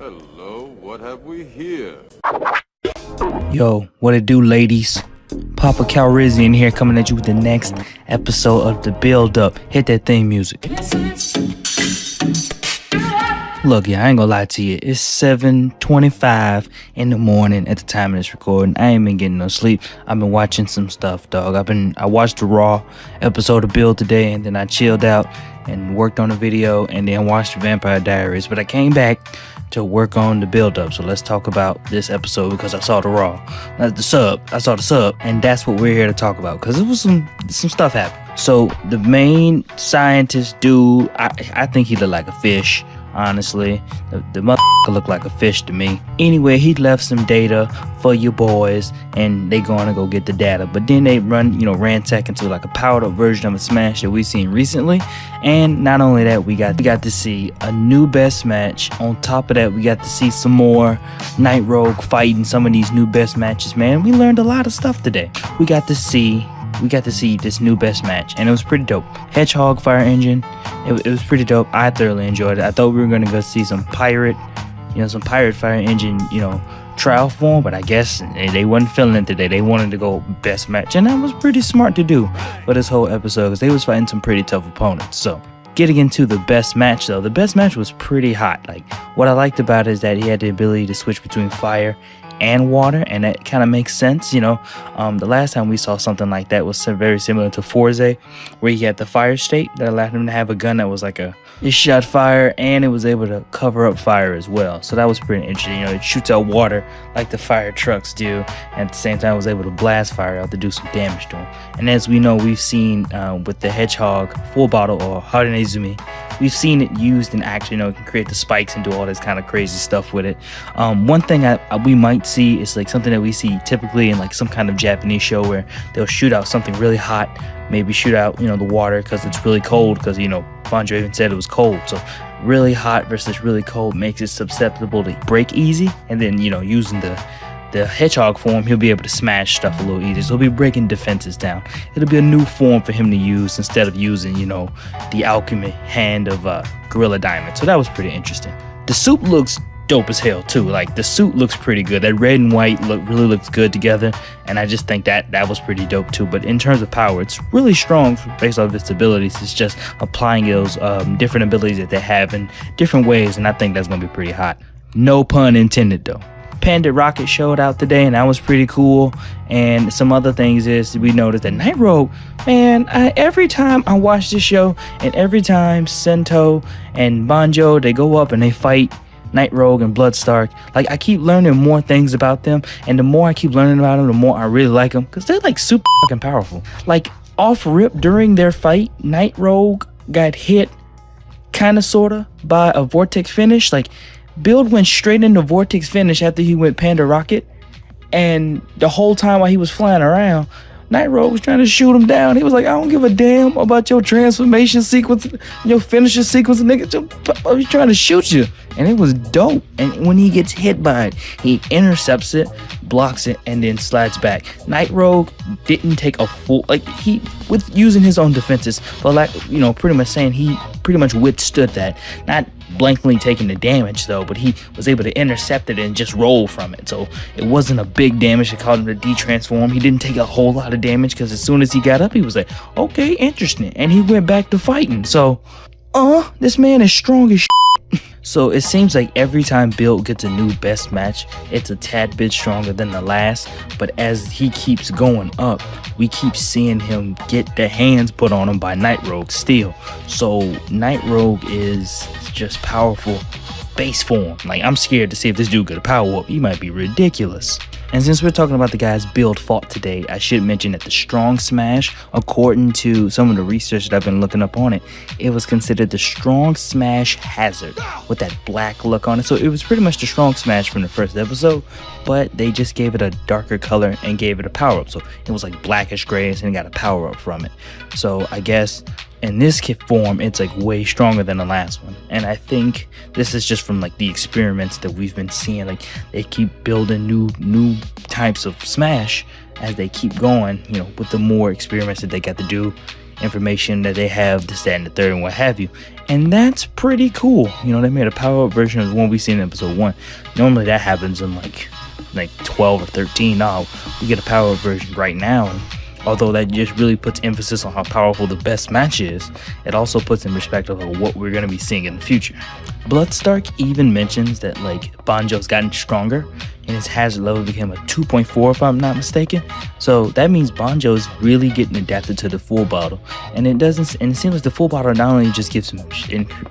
Hello, what have we here? Yo, what it do, ladies? Papa Calrissian here, coming at you with the next episode of The Build Up. Hit that theme music. Look, yeah, I ain't gonna lie to you. It's 7:25 in the morning at the time of this recording. I ain't been getting no sleep. I've been watching some stuff, dog. I watched the Raw episode of Build today, and then I chilled out and worked on a video, and then watched Vampire Diaries. But I came back to work on the build up. So let's talk about this episode because I saw the Raw. I saw the sub, and that's what we're here to talk about because it was some stuff happened. So the main scientist dude, I think he looked like a fish. Honestly, the motherfucker looked like a fish to me. Anyway, he left some data for your boys, and they gonna go get the data. But then they ransack into like a powered up version of a smash that we've seen recently. And not only that, we got to see a new best match. On top of that, we got to see some more Night Rogue fighting some of these new best matches. Man, we learned a lot of stuff today. We got to see this new best match, and it was pretty dope. Hedgehog Fire Engine, it was pretty dope. I thoroughly enjoyed it. I thought we were gonna go see some pirate Fire Engine, trial form, but I guess they wasn't feeling it today. They wanted to go best match, and that was pretty smart to do for this whole episode because they was fighting some pretty tough opponents. So getting into the best match though, the best match was pretty hot. Like, what I liked about it is that he had the ability to switch between fire and water, and that kind of makes sense. The last time we saw something like that was very similar to Forza, where he had the fire state that allowed him to have a gun that was like it shot fire and it was able to cover up fire as well. So that was pretty interesting. It shoots out water like the fire trucks do, and at the same time was able to blast fire out to do some damage to him. And as we know, we've seen with the Hedgehog full bottle or Harinezumi, we've seen it used in action. It can create the spikes and do all this kind of crazy stuff with it. One thing we might see is like something that we see typically in like some kind of Japanese show where they'll shoot out something really hot, maybe shoot out the water because it's really cold, because Bonjo even said it was cold. So really hot versus really cold makes it susceptible to break easy, and then using the Hedgehog form, he'll be able to smash stuff a little easier. So he'll be breaking defenses down. It'll be a new form for him to use instead of using the alchemy hand of Gorilla Diamond. So that was pretty interesting. The suit looks dope as hell too. Like, the suit looks pretty good. That red and white really looks good together, and I just think that was pretty dope too. But in terms of power, it's really strong based off its abilities. It's just applying those different abilities that they have in different ways, and I think that's gonna be pretty hot. No pun intended though. Panda Rocket showed out today, and that was pretty cool. And some other things is we noticed that Night Rogue, man, every time I watch this show, and every time Sento and Bonjo, they go up and they fight Night Rogue and Bloodstark, like, I keep learning more things about them, and the more I keep learning about them, the more I really like them, because they're like super fucking powerful. Like, off rip during their fight, Night Rogue got hit kind of sorta by a vortex finish. Like, Build went straight into vortex finish after he went Panda Rocket, and the whole time while he was flying around, Night Rogue was trying to shoot him down. He was like, I don't give a damn about your transformation sequence, your finisher sequence, nigga. I was trying to shoot you. And it was dope. And when he gets hit by it, he intercepts it, blocks it, and then slides back. Night Rogue didn't take a full, with using his own defenses, but pretty much saying he pretty much withstood that. Not blankly taking the damage though, but he was able to intercept it and just roll from it. So it wasn't a big damage. It caused him to de-transform. He didn't take a whole lot of damage because as soon as he got up, he was like, okay, interesting. And he went back to fighting. So, this man is strong as shit. So it seems like every time Build gets a new best match, it's a tad bit stronger than the last. But as he keeps going up, we keep seeing him get the hands put on him by Night Rogue still. So Night Rogue is just powerful base form. Like, I'm scared to see if this dude got a power up. He might be ridiculous. And since we're talking about the guys Build fought today, I should mention that the strong smash, according to some of the research that I've been looking up on it, it was considered the strong smash hazard with that black look on it. So it was pretty much the strong smash from the first episode, but they just gave it a darker color and gave it a power up. So it was like blackish grays and got a power up from it. So I guess in this kit form, it's like way stronger than the last one. And I think this is just from like the experiments that we've been seeing. Like, they keep building new types of smash as they keep going, with the more experiments that they got to do, information that they have, this, that, and the third, and what have you. and that's pretty cool. You know, they made a power up version of the one we seen in episode 1. Normally that happens in like 12 or 13. Now we get a power up version right now, and although that just really puts emphasis on how powerful the best match is, it also puts in perspective of what we're going to be seeing in the future. Bloodstark even mentions that like Banjo's gotten stronger and his hazard level became a 2.4 if I'm not mistaken. So that means Banjo is really getting adapted to the full bottle, and it seems like the full bottle not only just gives him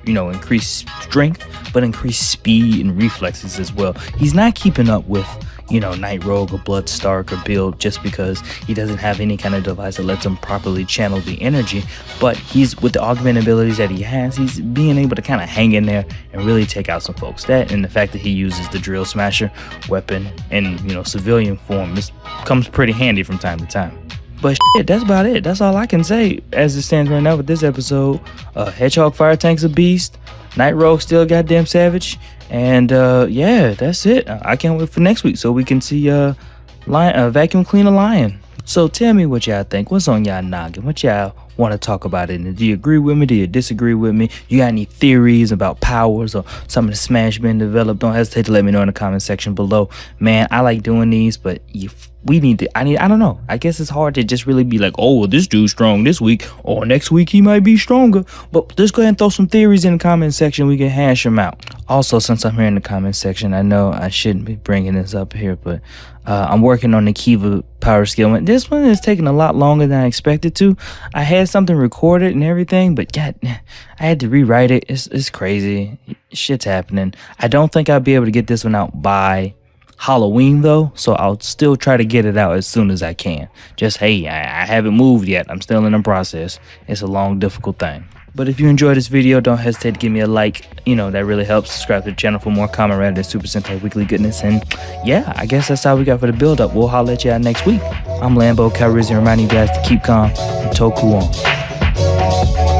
increased strength, but increased speed and reflexes as well. He's not keeping up with Night Rogue or Bloodstark or Build just because he doesn't have any kind of device that lets him properly channel the energy, but he's with the augmented abilities that he has, he's being able to kind of hang in there and really take out some folks. That and the fact that he uses the Drill Smasher weapon in civilian form comes pretty handy from time to time. But shit, that's about it. That's all I can say as it stands right now with this episode. Hedgehog Fire Tank's a beast. Night Rogue still goddamn savage. And yeah, that's it. I can't wait for next week so we can see Vacuum Cleaner Lion. So tell me what y'all think. What's on y'all noggin? What y'all want to talk about it? And do you agree with me? Do you disagree with me? You got any theories about powers or some of the Smash being developed? Don't hesitate to let me know in the comment section below. Man, I like doing these, but I don't know. I guess it's hard to just really be like, oh, well, this dude's strong this week, or next week he might be stronger. But just go ahead and throw some theories in the comment section. We can hash them out. Also, since I'm here in the comment section, I know I shouldn't be bringing this up here, but I'm working on the Kiva power skill. And this one is taking a lot longer than I expected to. I had something recorded and everything, but God, I had to rewrite it. It's crazy. Shit's happening. I don't think I'll be able to get this one out by Halloween though, so I'll still try to get it out as soon as I can. Just hey, I haven't moved yet. I'm still in the process. It's a long, difficult thing. But if you enjoyed this video, don't hesitate to give me a like. That really helps. Subscribe to the channel for more Kamen Rider and Super Sentai Weekly goodness. And yeah, I guess that's all we got for the build up. We'll holler at y'all next week. I'm Lambo Calrissian reminding you guys to keep calm and Toku on.